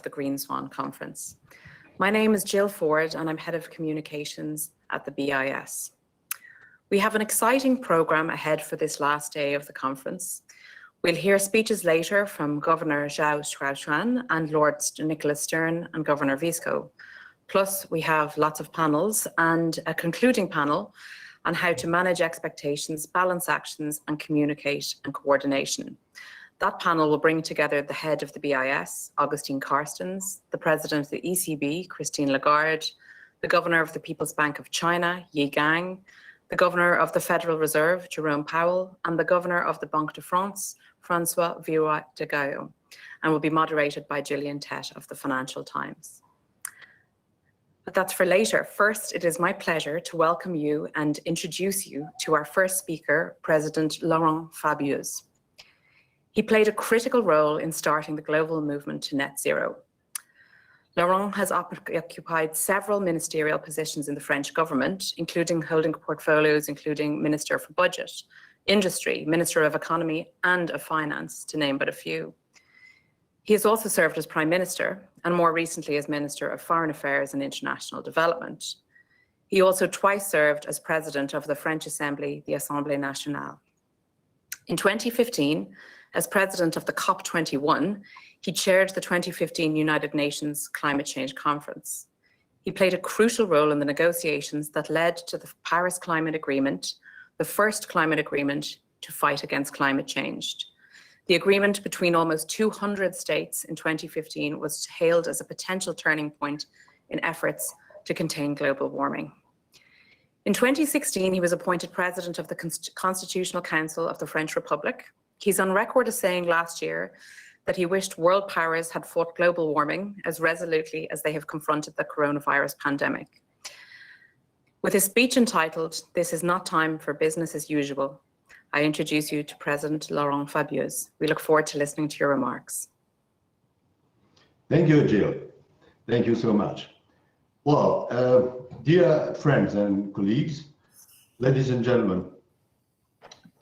the Green Swan Conference. My name is Jill Ford and I'm Head of Communications at the BIS. We have an exciting programme ahead for this last day of the conference. We'll hear speeches later from Governor Zhao Shuaishuan and Lord Nicholas Stern and Governor Visco. Plus, we have lots of panels and a concluding panel on how to manage expectations, balance actions, and communicate and coordination. That panel will bring together the head of the BIS, Augustine Carstens, the president of the ECB, Christine Lagarde, the governor of the People's Bank of China, Yi Gang, the governor of the Federal Reserve, Jerome Powell, and the governor of the Banque de France, Francois Villeroy de Gallo, and will be moderated by Gillian Tett of the Financial Times. But that's for later. First, it is my pleasure to welcome you and introduce you to our first speaker, President Laurent Fabius. He played a critical role in starting the global movement to net zero. Laurent has occupied several ministerial positions in the French government, including holding portfolios including Minister for Budget, Industry, Minister of Economy and of Finance, to name but a few. He has also served as Prime Minister and more recently as Minister of Foreign Affairs and International Development. He also twice served as President of the French Assembly, the Assemblée Nationale. In 2015, as President of the COP21, he chaired the 2015 United Nations Climate Change Conference. He played a crucial role in the negotiations that led to the Paris Climate Agreement, the first climate agreement to fight against climate change. The agreement between almost 200 states in 2015 was hailed as a potential turning point in efforts to contain global warming. In 2016, he was appointed President of the Constitutional Council of the French Republic. He's on record as saying last year that he wished world powers had fought global warming as resolutely as they have confronted the coronavirus pandemic. With his speech entitled, "This is not time for business as usual," I introduce you to President Laurent Fabius. We look forward to listening to your remarks. Thank you, Jill. Thank you so much. Well, dear friends and colleagues, ladies and gentlemen,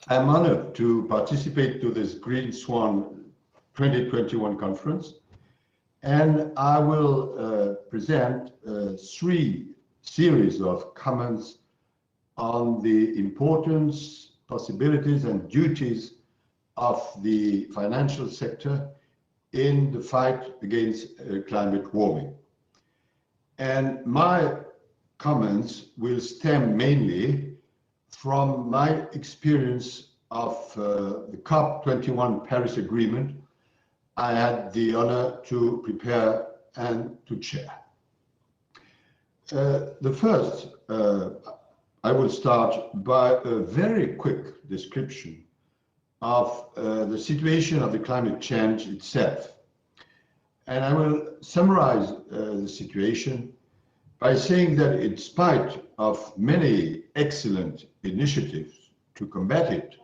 I'm honored to participate to this Green Swan 2021 conference, and I will present three series of comments on the importance, possibilities and duties of the financial sector in the fight against climate warming. And my comments will stem mainly from my experience of the COP21 Paris Agreement I had the honor to prepare and to chair. The first, I will start by a very quick description of the situation of the climate change itself. And I will summarize the situation by saying that in spite of many excellent initiatives to combat it,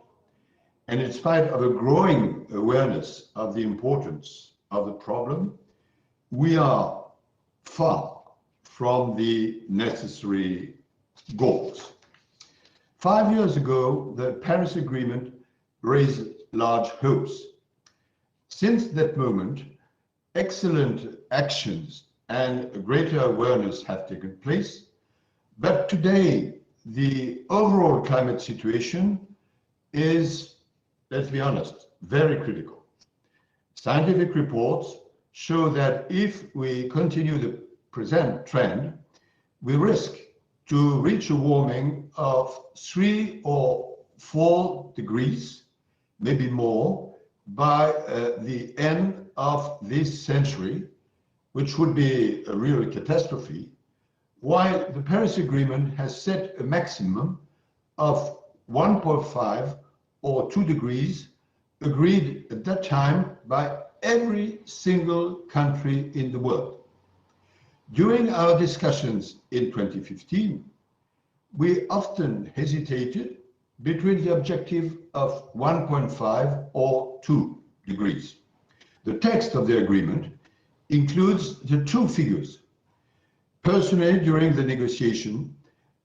and in spite of a growing awareness of the importance of the problem, we are far from the necessary goals. 5 years ago, the Paris Agreement raised large hopes. Since that moment, excellent actions and greater awareness have taken place, but today the overall climate situation is, let's be honest, very critical. Scientific reports show that if we continue the present trend, we risk to reach a warming of 3 or 4 degrees, maybe more, by the end of this century, which would be a real catastrophe, while the Paris Agreement has set a maximum of 1.5 or 2 degrees agreed at that time by every single country in the world. During our discussions in 2015, we often hesitated between the objective of 1.5 or 2 degrees. The text of the agreement includes the 2 figures. Personally, during the negotiation,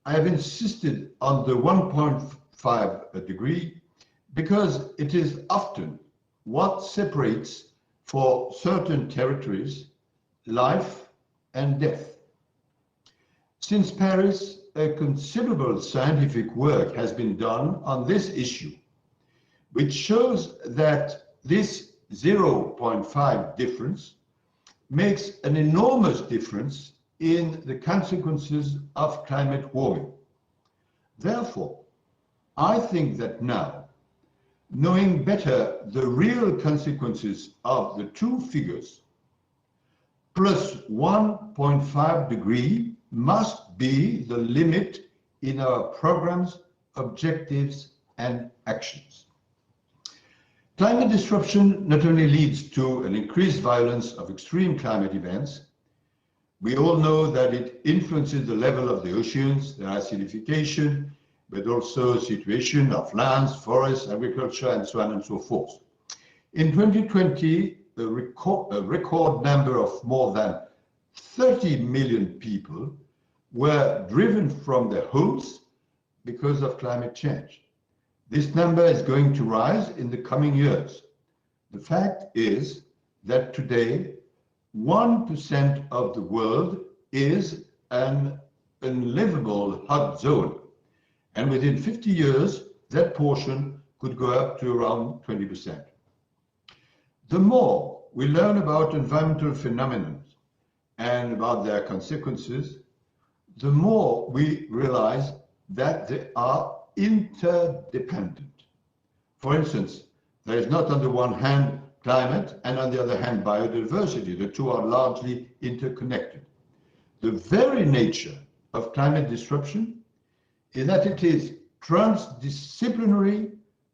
I have insisted on the 1.5 degree because it is often what separates, for certain territories, life and death. Since Paris, a considerable scientific work has been done on this issue, which shows that this 0.5 difference makes an enormous difference in the consequences of climate warming. Therefore, I think that now, knowing better the real consequences of the two figures, plus 1.5 degree must be the limit in our programs, objectives, and actions. Climate disruption not only leads to an increased violence of extreme climate events, we all know that it influences the level of the oceans, their acidification, but also situation of lands, forests, agriculture, and so on and so forth. In 2020, a record number of more than 30 million people were driven from their homes because of climate change. This number is going to rise in the coming years. The fact is that today, 1% of the world is an unlivable hot zone. And within 50 years, that portion could go up to around 20%. The more we learn about environmental phenomena and about their consequences, the more we realize that they are interdependent. For instance, there is not on the one hand climate and on the other hand biodiversity. The two are largely interconnected. The very nature of climate disruption is that it is transdisciplinary,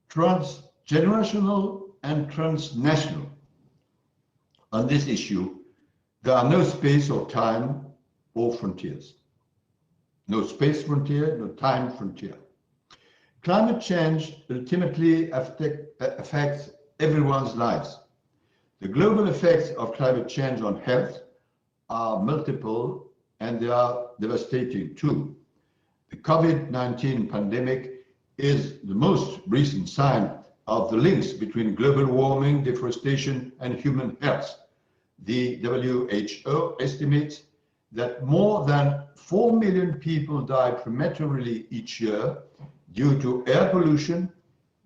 transgenerational, and transnational. On this issue, there are no space or time or frontiers. No space frontier, no time frontier. Climate change ultimately affects everyone's lives. The global effects of climate change on health are multiple and they are devastating too. The COVID-19 pandemic is the most recent sign of the links between global warming, deforestation, and human health. The WHO estimates that more than 4 million people die prematurely each year due to air pollution,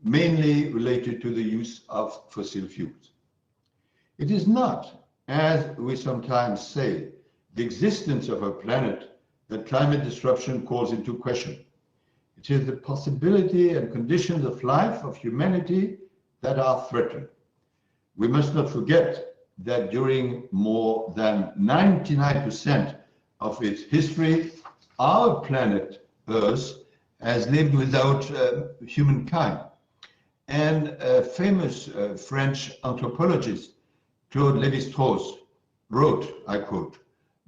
mainly related to the use of fossil fuels. It is not, as we sometimes say, the existence of a planet that climate disruption calls into question. It is the possibility and conditions of life of humanity that are threatened. We must not forget that during more than 99% of its history, our planet Earth has lived without humankind. And a famous French anthropologist, Claude Lévi-Strauss, wrote, I quote,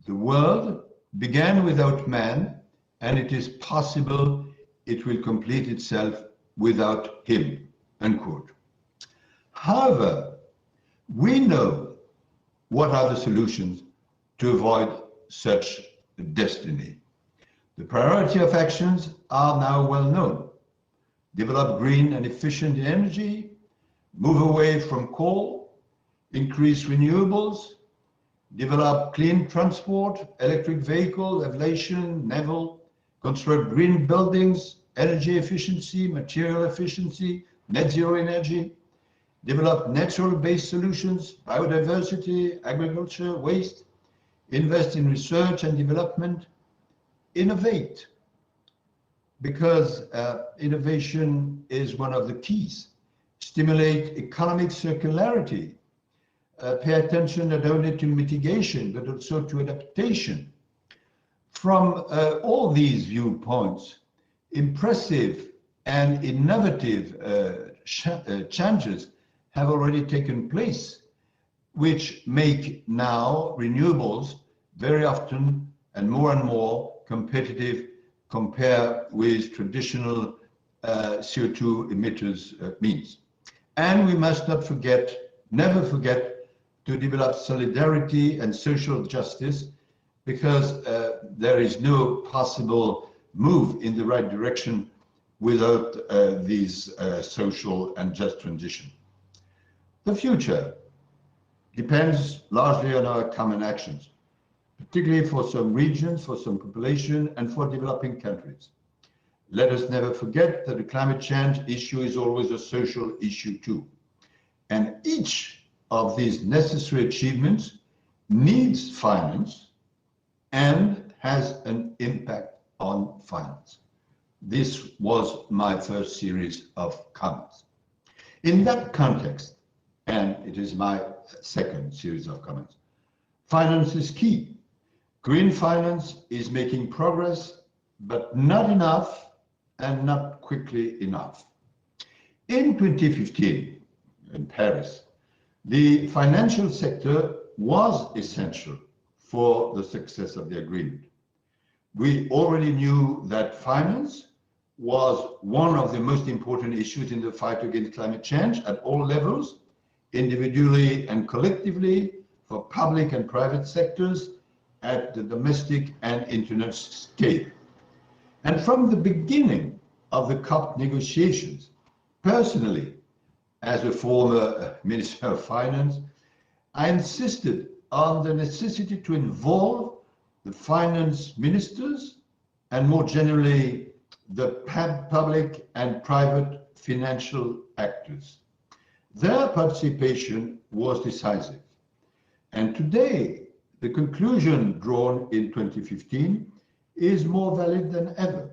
"The world began without man, and it is possible it will complete itself without him," unquote. However, we know what are the solutions to avoid such a destiny. The priority of actions are now well known. Develop green and efficient energy, move away from coal, increase renewables, develop clean transport, electric vehicle, aviation, naval, construct green buildings, energy efficiency, material efficiency, net zero energy, develop natural-based solutions, biodiversity, agriculture, waste, invest in research and development, innovate, because innovation is one of the keys. Stimulate economic circularity, pay attention not only to mitigation, but also to adaptation. From all these viewpoints, impressive and innovative changes have already taken place, which make now renewables very often and more competitive compared with traditional CO2 emitters means. And we must not forget, never forget, to develop solidarity and social justice, because there is no possible move in the right direction without these social and just transition. The future depends largely on our common actions, particularly for some regions, for some population, and for developing countries. Let us never forget that the climate change issue is always a social issue too. And each of these necessary achievements needs finance and has an impact on finance. This was my first series of comments. In that context, and it is my second series of comments, finance is key. Green finance is making progress, but not enough and not quickly enough. In 2015, in Paris, the financial sector was essential for the success of the agreement. We already knew that finance was one of the most important issues in the fight against climate change at all levels, individually and collectively, for public and private sectors, at the domestic and international scale. And from the beginning of the COP negotiations, personally, as a former Minister of Finance, I insisted on the necessity to involve the finance ministers and more generally the public and private financial actors. Their participation was decisive. And today, the conclusion drawn in 2015 is more valid than ever.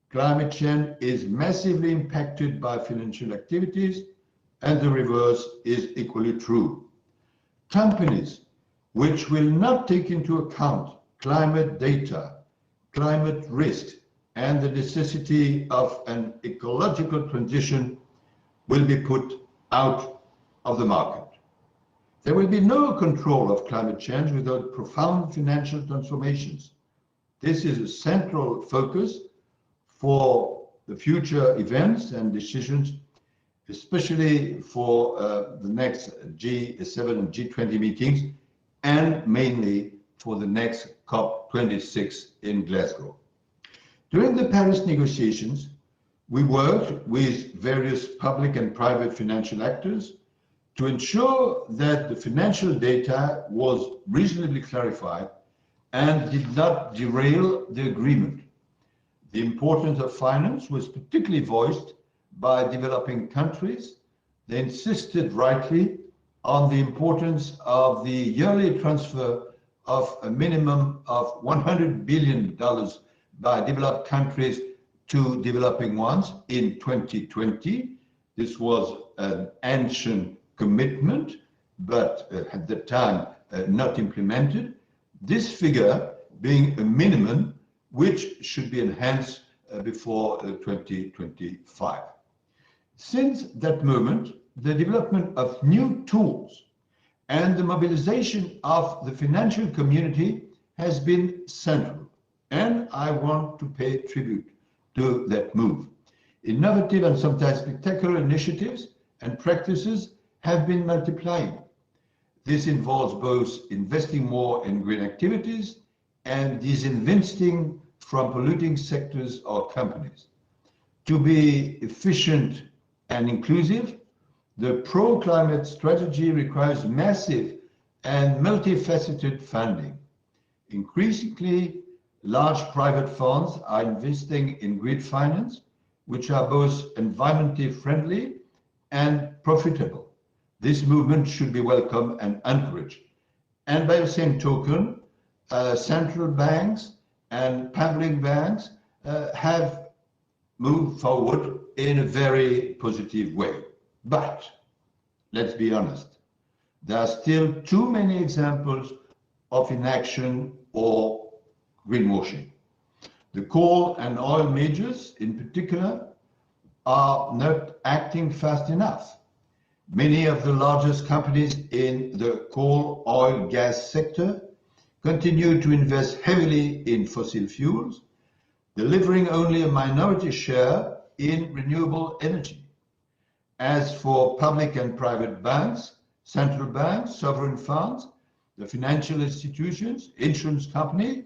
Climate change is massively impacted by financial activities, and the reverse is equally true. Companies which will not take into account climate data, climate risks, and the necessity of an ecological transition will be put out of the market. There will be no control of climate change without profound financial transformations. This is a central focus for the future events and decisions, especially for the next G7 and G20 meetings, and mainly for the next COP26 in Glasgow. During the Paris negotiations, we worked with various public and private financial actors to ensure that the financial data was reasonably clarified and did not derail the agreement. The importance of finance was particularly voiced by developing countries. They insisted rightly on the importance of the yearly transfer of a minimum of $100 billion by developed countries to developing ones in 2020. This was an ancient commitment, but at the time not implemented. This figure being a minimum which should be enhanced before 2025. Since that moment, the development of new tools and the mobilization of the financial community has been central, and I want to pay tribute to that move. Innovative and sometimes spectacular initiatives and practices have been multiplying. This involves both investing more in green activities and disinvesting from polluting sectors or companies. To be efficient and inclusive, the pro-climate strategy requires massive and multifaceted funding. Increasingly, large private funds are investing in green finance, which are both environmentally friendly and profitable. This movement should be welcome and encouraged. And by the same token, central banks and public banks have moved forward in a very positive way. But let's be honest, there are still too many examples of inaction or greenwashing. The coal and oil majors, in particular, are not acting fast enough. Many of the largest companies in the coal, oil, gas sector continue to invest heavily in fossil fuels, delivering only a minority share in renewable energy. As for public and private banks, central banks, sovereign funds, the financial institutions, insurance companies,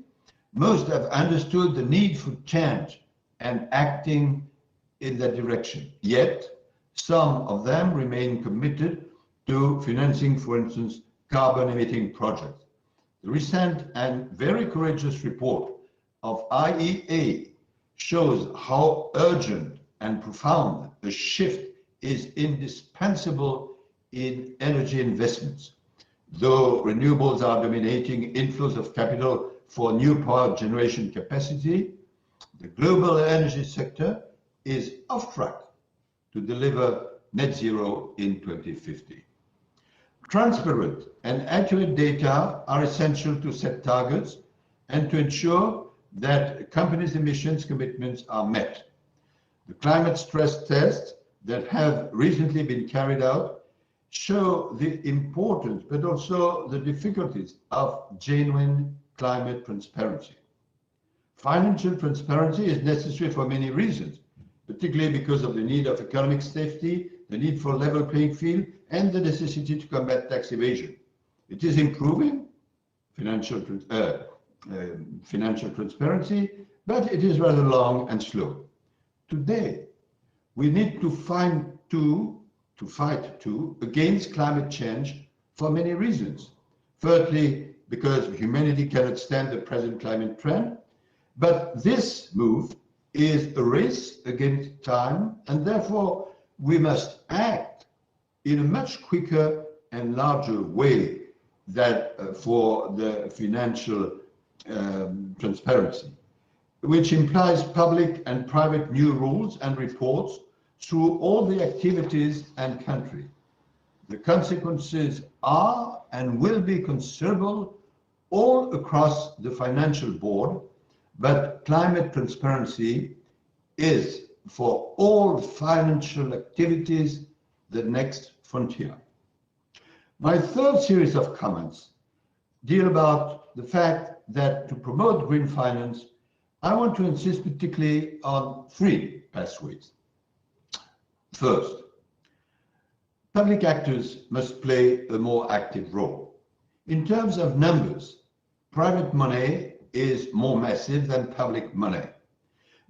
most have understood the need for change and acting in that direction. Yet, some of them remain committed to financing, for instance, carbon-emitting projects. The recent and very courageous report of IEA shows how urgent and profound a shift is indispensable in energy investments. Though renewables are dominating inflows of capital for new power generation capacity, the global energy sector is off track to deliver net zero in 2050. Transparent and accurate data are essential to set targets and to ensure that companies' emissions commitments are met. The climate stress tests that have recently been carried out show the importance, but also the difficulties of genuine climate transparency. Financial transparency is necessary for many reasons, particularly because of the need of economic safety, the need for a level playing field, and the necessity to combat tax evasion. It is improving financial transparency, but it is rather long and slow. Today, we need to fight against climate change for many reasons. Firstly, because humanity cannot stand the present climate trend, but this move is a race against time, and therefore we must act in a much quicker and larger way than for the financial transparency, which implies public and private new rules and reports through all the activities and countries. The consequences are and will be considerable all across the financial board, but climate transparency is for all financial activities the next frontier. My third series of comments deal about the fact that to promote green finance, I want to insist particularly on three pathways. First, public actors must play a more active role. In terms of numbers, private money is more massive than public money.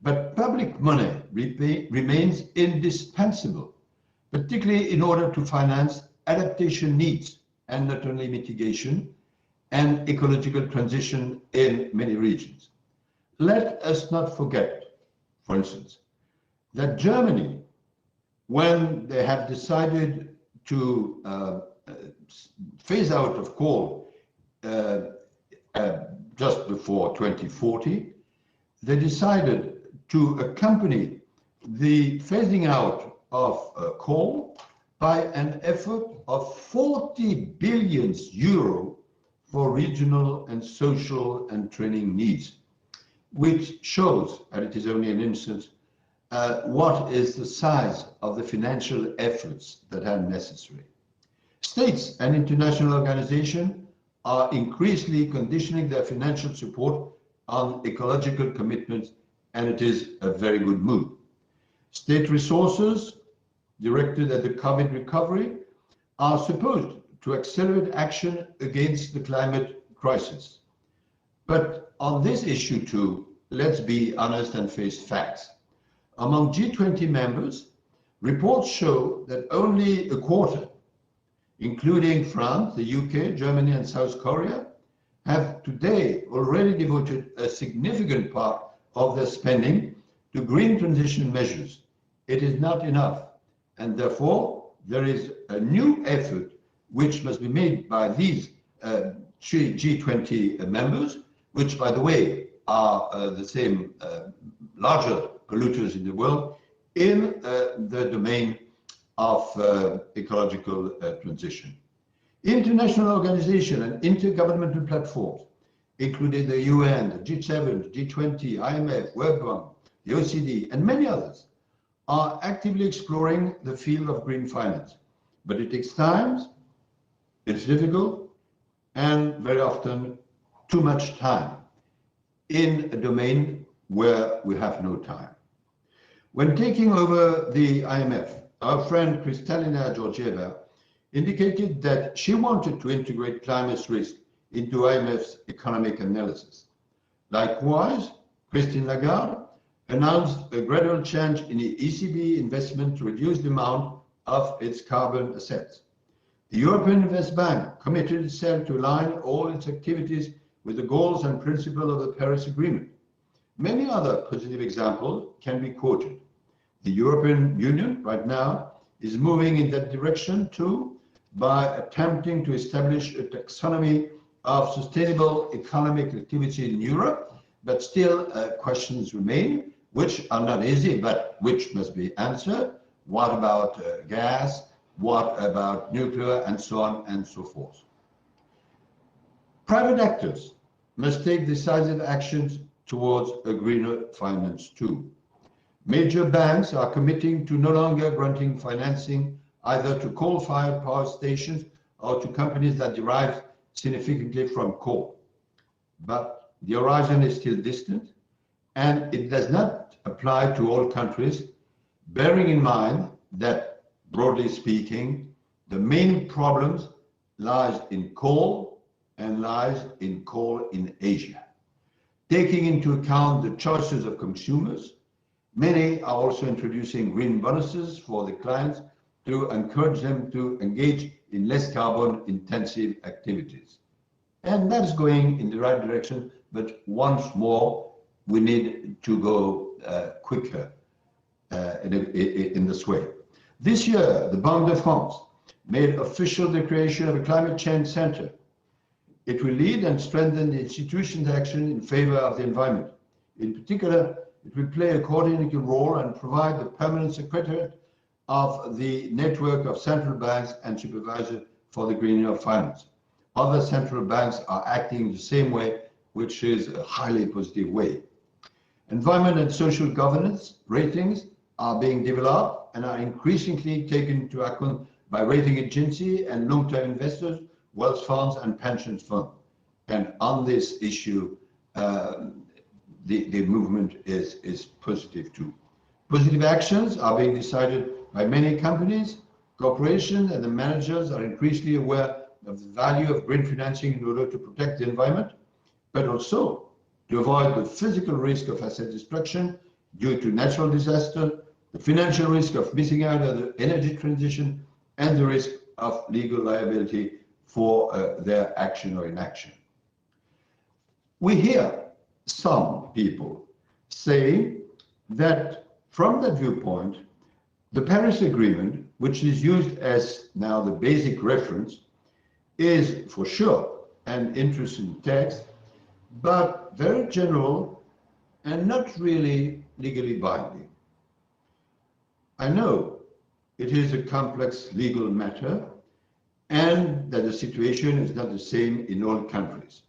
But public money remains indispensable, particularly in order to finance adaptation needs and not only mitigation and ecological transition in many regions. Let us not forget, for instance, that Germany, when they have decided to phase out of coal just before 2040, they decided to accompany the phasing out of coal by an effort of 40 billion euro for regional and social and training needs, which shows, and it is only an instance, what is the size of the financial efforts that are necessary. States and international organizations are increasingly conditioning their financial support on ecological commitments, and it is a very good move. State resources directed at the COVID recovery are supposed to accelerate action against the climate crisis. But on this issue too, let's be honest and face facts. Among G20 members, reports show that only a quarter, including France, the UK, Germany, and South Korea, have today already devoted a significant part of their spending to green transition measures. It is not enough, and therefore there is a new effort which must be made by these G20 members, which, by the way, are the same larger polluters in the world, in the domain of ecological transition. International organizations and intergovernmental platforms, including the UN, the G7, the G20, IMF, World Bank, the OECD, and many others, are actively exploring the field of green finance. But it takes time, it's difficult, and very often too much time in a domain where we have no time. When taking over the IMF, our friend Kristalina Georgieva indicated that she wanted to integrate climate risk into IMF's economic analysis. Likewise, Christine Lagarde announced a gradual change in the ECB investment to reduce the amount of its carbon assets. The European Investment Bank committed itself to align all its activities with the goals and principles of the Paris Agreement. Many other positive examples can be quoted. The European Union right now is moving in that direction too by attempting to establish a taxonomy of sustainable economic activity in Europe, but still questions remain, which are not easy, but which must be answered. What about gas? What about nuclear, and so on and so forth? Private actors must take decisive actions towards a greener finance too. Major banks are committing to no longer granting financing either to coal-fired power stations or to companies that derive significantly from coal. But the horizon is still distant, and it does not apply to all countries, bearing in mind that, broadly speaking, the main problems lies in coal and lies in coal in Asia. Taking into account the choices of consumers, many are also introducing green bonuses for the clients to encourage them to engage in less carbon-intensive activities. And that's going in the right direction, but once more, we need to go quicker in this way. This year, the Banque de France made official declaration of a climate change center. It will lead and strengthen the institution's action in favor of the environment. In particular, it will play a coordinating role and provide the permanent secretariat of the network of central banks and supervisors for the greening of finance. Other central banks are acting the same way, which is a highly positive way. Environment and social governance ratings are being developed and are increasingly taken into account by rating agencies and long-term investors, wealth funds and pension funds. And on this issue, the movement is positive too. Positive actions are being decided by many companies, corporations, and the managers are increasingly aware of the value of green financing in order to protect the environment, but also to avoid the physical risk of asset destruction due to natural disaster, the financial risk of missing out on the energy transition, and the risk of legal liability for their action or inaction. We hear some people say that from that viewpoint, the Paris Agreement, which is used as now the basic reference, is for sure an interesting text, but very general and not really legally binding. I know it is a complex legal matter and that the situation is not the same in all countries.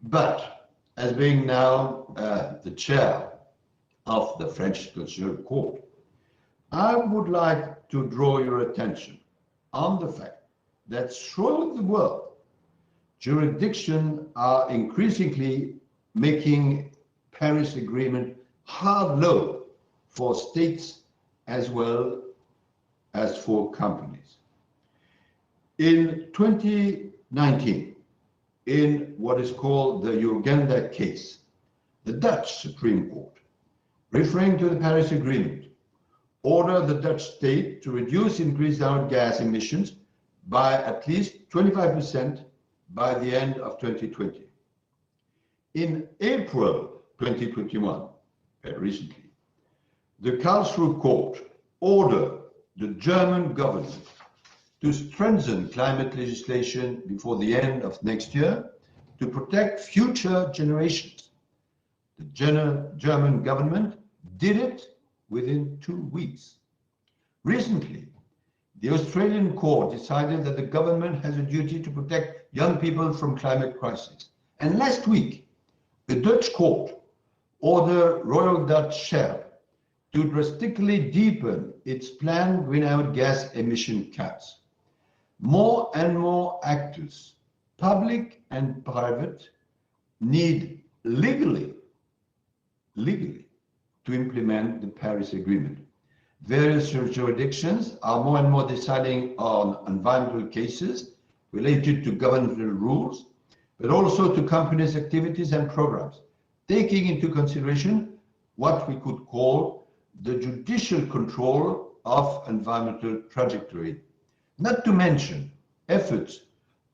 But as being now the chair of the French Constitutional Court, I would like to draw your attention on the fact that throughout the world, jurisdictions are increasingly making Paris Agreement hard law for states as well as for companies. In 2019, in what is called the Uganda case, the Dutch Supreme Court, referring to the Paris Agreement, ordered the Dutch state to reduce greenhouse gas emissions by at least 25% by the end of 2020. In April 2021, recently, the Karlsruhe Court ordered the German government to strengthen climate legislation before the end of next year to protect future generations. The German government did it within 2 weeks. Recently, the Australian court decided that the government has a duty to protect young people from climate crisis. And last week, the Dutch court ordered Royal Dutch Shell to drastically deepen its planned greenhouse gas emission cuts. More and more actors, public and private, need legally to implement the Paris Agreement. Various jurisdictions are more and more deciding on environmental cases related to governmental rules, but also to companies' activities and programs, taking into consideration what we could call the judicial control of environmental trajectory. Not to mention efforts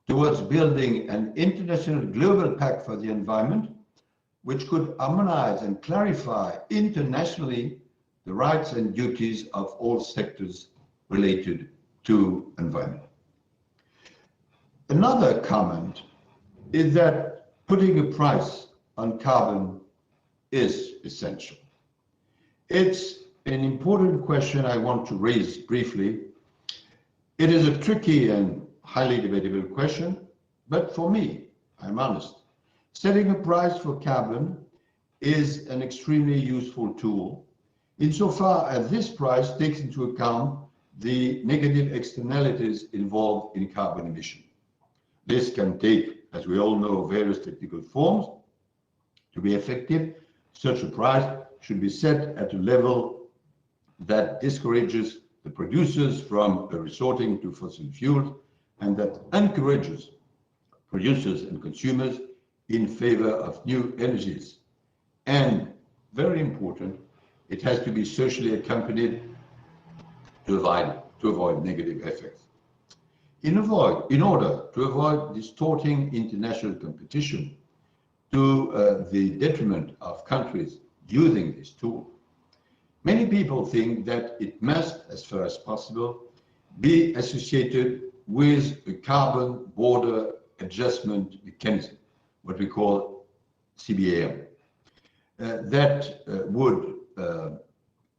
towards building an international global pact for the environment, which could harmonize and clarify internationally the rights and duties of all sectors related to environment. Another comment is that putting a price on carbon is essential. It's an important question I want to raise briefly. It is a tricky and highly debatable question, but for me, I'm honest, setting a price for carbon is an extremely useful tool insofar as this price takes into account the negative externalities involved in carbon emission. This can take, as we all know, various technical forms. To be effective, such a price should be set at a level that discourages the producers from resorting to fossil fuels and that encourages producers and consumers in favor of new energies. And very important, it has to be socially accompanied to avoid negative effects. In order to avoid distorting international competition to the detriment of countries using this tool, many people think that it must, as far as possible, be associated with a carbon border adjustment mechanism, what we call CBAM, that would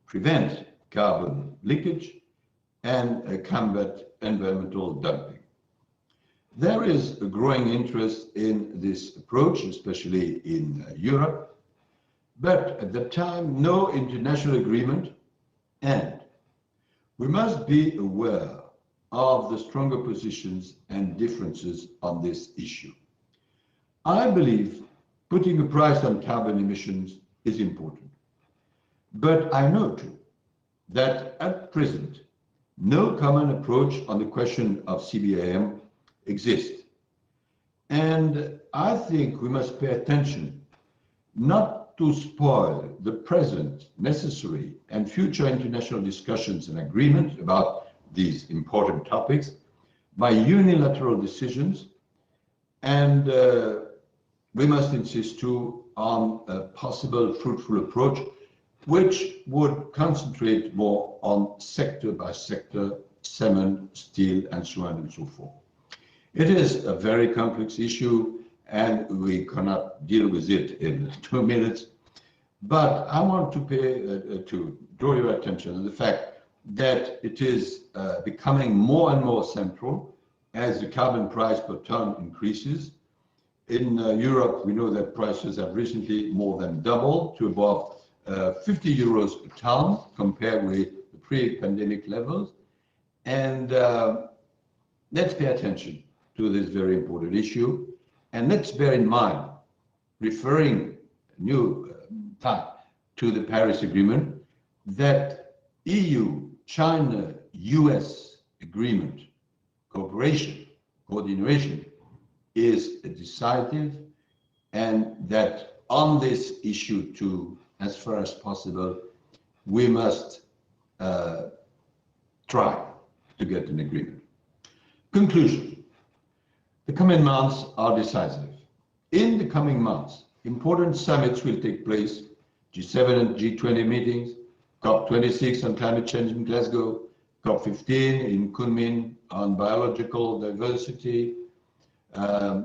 prevent carbon leakage and combat environmental dumping. There is a growing interest in this approach, especially in Europe, but at the time, no international agreement, and we must be aware of the stronger positions and differences on this issue. I believe putting a price on carbon emissions is important, but I know too that at present, no common approach on the question of CBAM exists. And I think we must pay attention not to spoil the present necessary and future international discussions and agreements about these important topics by unilateral decisions. And we must insist too on a possible fruitful approach which would concentrate more on sector by sector, cement, steel, and so on and so forth. It is a very complex issue, and we cannot deal with it in 2 minutes. But I want to draw your attention to the fact that it is becoming more and more central as the carbon price per ton increases. In Europe, we know that prices have recently more than doubled to above 50 euros per ton compared with the pre-pandemic levels. And let's pay attention to this very important issue. And let's bear in mind, referring new time to the Paris Agreement, that EU, China, US agreement, cooperation, coordination is decisive, and that on this issue too, as far as possible, we must try to get an agreement. Conclusion. The coming months are decisive. In the coming months, important summits will take place, G7 and G20 meetings, COP26 on climate change in Glasgow, COP15 in Kunming on biological diversity, an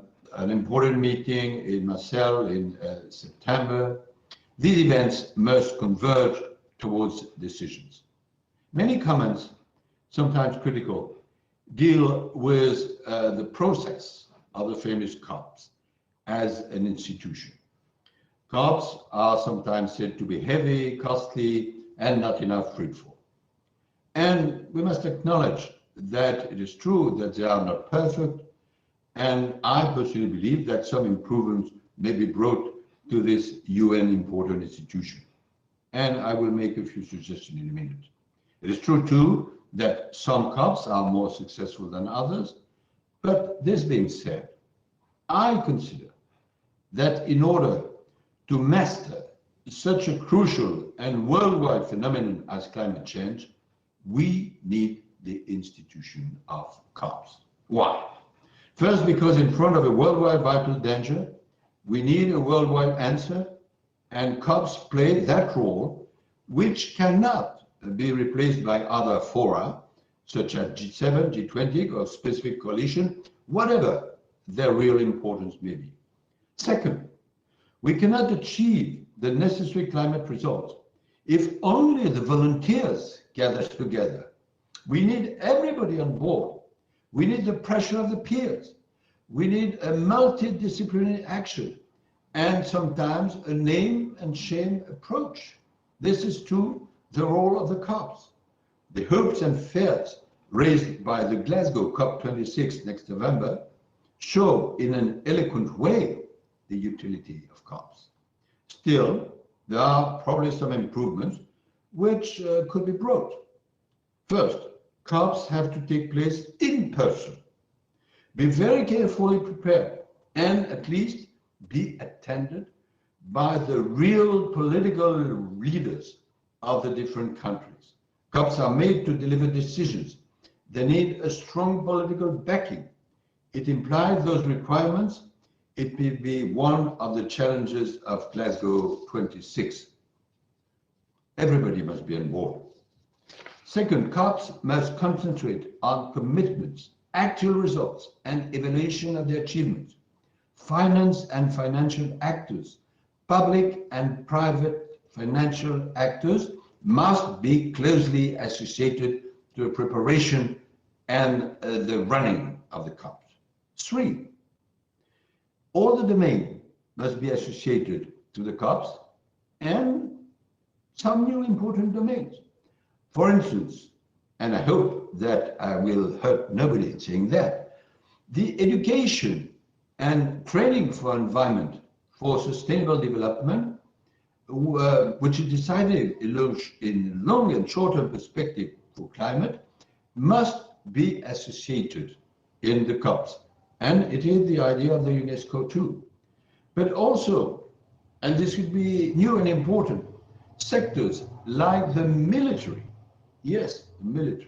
important meeting in Marseille in September. These events must converge towards decisions. Many comments, sometimes critical, deal with the process of the famous COPs as an institution. COPs are sometimes said to be heavy, costly, and not enough fruitful. And we must acknowledge that it is true that they are not perfect, and I personally believe that some improvements may be brought to this UN important institution. And I will make a few suggestions in a minute. It is true too that some COPs are more successful than others, but this being said, I consider that in order to master such a crucial and worldwide phenomenon as climate change, we need the institution of COPs. Why? First, because in front of a worldwide vital danger, we need a worldwide answer, and COPs play that role, which cannot be replaced by other fora, such as G7, G20, or specific coalition, whatever their real importance may be. Second, we cannot achieve the necessary climate results if only the volunteers gather together. We need everybody on board. We need the pressure of the peers. We need a multidisciplinary action and sometimes a name and shame approach. This is too the role of the COPs. The hopes and fears raised by the Glasgow COP26 next November show in an eloquent way the utility of COPs. Still, there are probably some improvements which could be brought. First, COPs have to take place in person. Be very carefully prepared and at least be attended by the real political leaders of the different countries. COPs are made to deliver decisions. They need a strong political backing. It implies those requirements. It may be one of the challenges of Glasgow 26. Everybody must be on board. Second, COPs must concentrate on commitments, actual results, and evaluation of their achievements. Finance and financial actors, public and private financial actors must be closely associated to the preparation and the running of the COPs. Three, all the domains must be associated to the COPs and some new important domains. For instance, and I hope that I will hurt nobody in saying that, the education and training for environment, for sustainable development, which is decided in long and short-term perspective for climate, must be associated in the COPs. And it is the idea of the UNESCO too. But also, and this would be new and important, sectors like the military, yes, the military,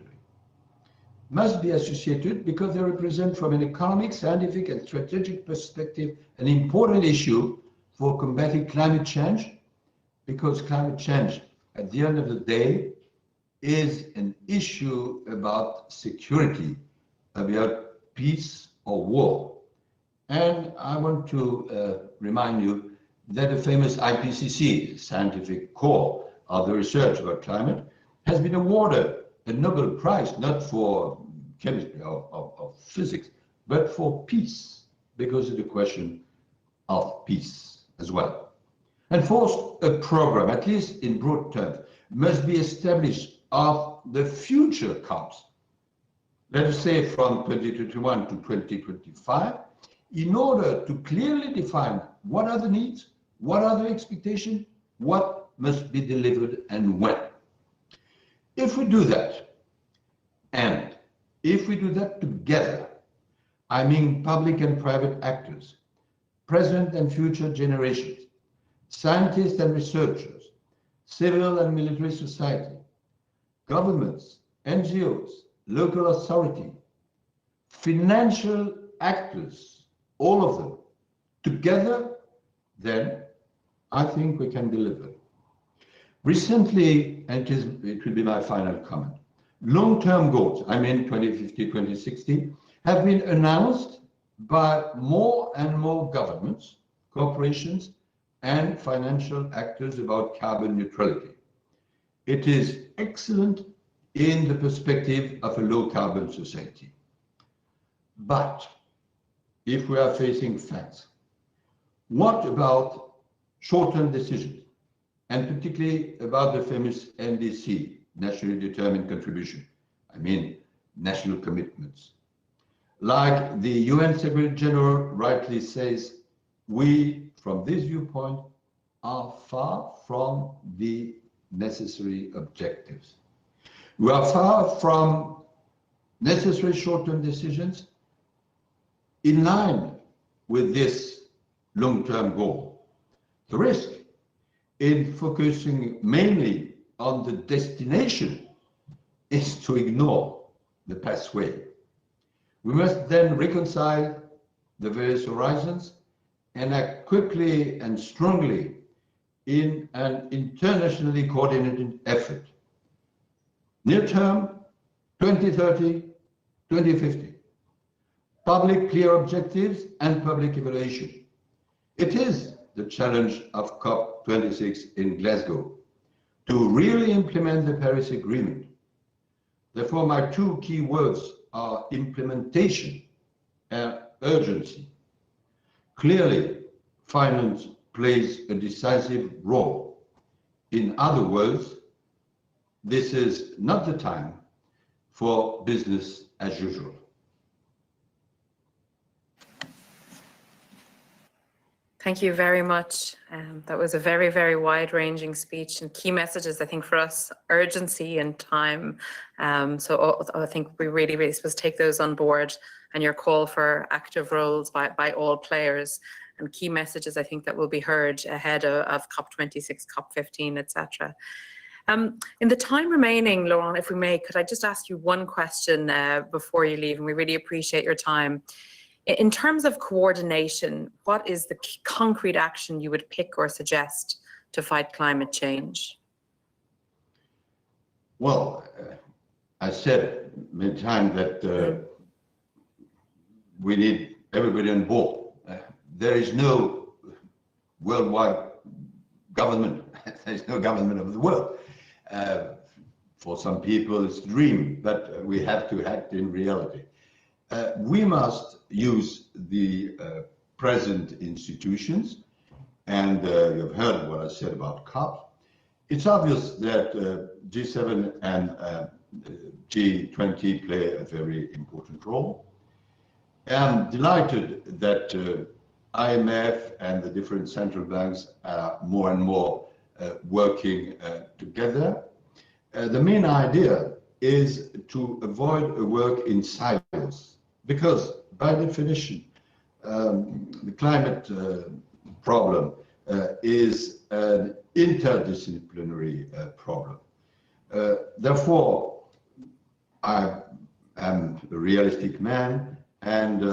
must be associated because they represent from an economic, scientific, and strategic perspective an important issue for combating climate change, because climate change, at the end of the day, is an issue about security, about peace or war. And I want to remind you that the famous IPCC, scientific core of the research about climate, has been awarded a Nobel Prize, not for chemistry or physics, but for peace, because of the question of peace as well. And fourth, a program, at least in broad terms, must be established of the future COPs, let us say from 2021 to 2025, in order to clearly define what are the needs, what are the expectations, what must be delivered and when. If we do that, and if we do that together, I mean public and private actors, present and future generations, scientists and researchers, civil and military society, governments, NGOs, local authority, financial actors, all of them, together, then I think we can deliver. Recently, and it will be my final comment, long-term goals, I mean 2050, 2060, have been announced by more and more governments, corporations, and financial actors about carbon neutrality. It is excellent in the perspective of a low-carbon society. But if we are facing facts, what about short-term decisions, and particularly about the famous NDC, nationally determined contribution, I mean national commitments? Like the UN Secretary General rightly says, we, from this viewpoint, are far from the necessary objectives. We are far from necessary short-term decisions in line with this long-term goal. The risk in focusing mainly on the destination is to ignore the pathway. We must then reconcile the various horizons and act quickly and strongly in an internationally coordinated effort. Near term, 2030, 2050. Public clear objectives and public evaluation. It is the challenge of COP26 in Glasgow to really implement the Paris Agreement. Therefore, my two key words are implementation and urgency. Clearly, finance plays a decisive role. In other words, this is not the time for business as usual. Thank you very much. That was a very, very wide-ranging speech and key messages, I think, for us, urgency and time. So I think we really supposed to take those on board, and your call for active roles by all players and key messages, I think, that will be heard ahead of COP26, COP15, etc. In the time remaining, Laurent, if we may, could I just ask you one question before you leave? And we really appreciate your time. In terms of coordination, what is the concrete action you would pick or suggest to fight climate change? Well, I said many times that we need everybody on board. There is no worldwide government. There is no government of the world. For some people, it's a dream, but we have to act in reality. We must use the present institutions, and you've heard what I said about COP. It's obvious that G7 and G20 play a very important role. I'm delighted that IMF and the different central banks are more and more working together. The main idea is to avoid a work in silos, because by definition, the climate problem is an interdisciplinary problem. Therefore, I am a realistic man, and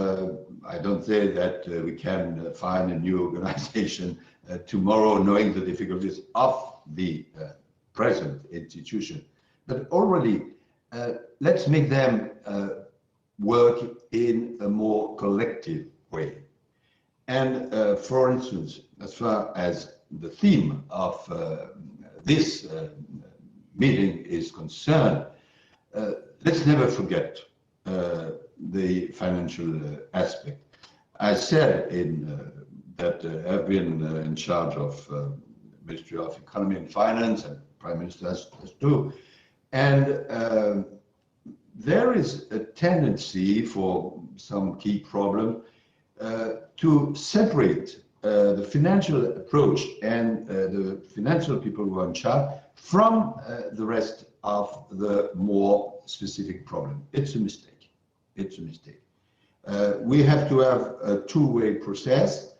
I don't say that we can find a new organization tomorrow, knowing the difficulties of the present institution. But already, let's make them work in a more collective way. And for instance, as far as the theme of this meeting is concerned, let's never forget the financial aspect. I said that I've been in charge of Ministry of Economy and Finance, and Prime Minister has too. And there is a tendency for some key problem to separate the financial approach and the financial people who are in charge from the rest of the more specific problem. It's a mistake. It's a mistake. We have to have a two-way process.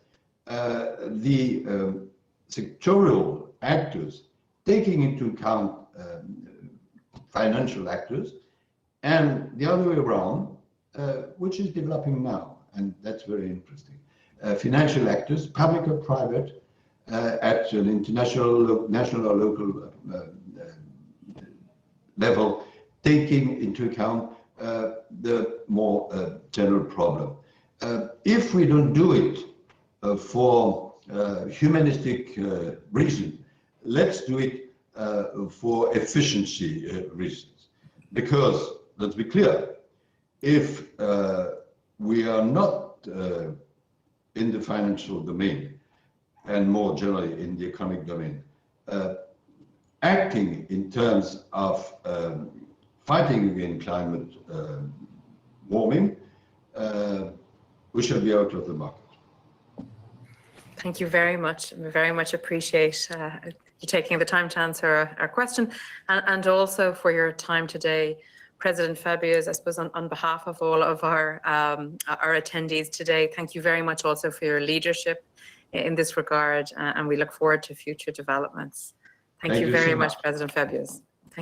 The sectorial actors taking into account financial actors, and the other way around, which is developing now, and that's very interesting. Financial actors, public or private, at an international, national or local level, taking into account the more general problem. If we don't do it for humanistic reason, let's do it for efficiency reasons. Because, let's be clear, if we are not in the financial domain, and more generally in the economic domain, acting in terms of fighting against climate warming, we shall be out of the market. Thank you very much. We very much appreciate you taking the time to answer our question, and also for your time today. President Fabius, I suppose on behalf of all of our attendees today, thank you very much also for your leadership in this regard, and we look forward to future developments. Thank you very much, President Fabius.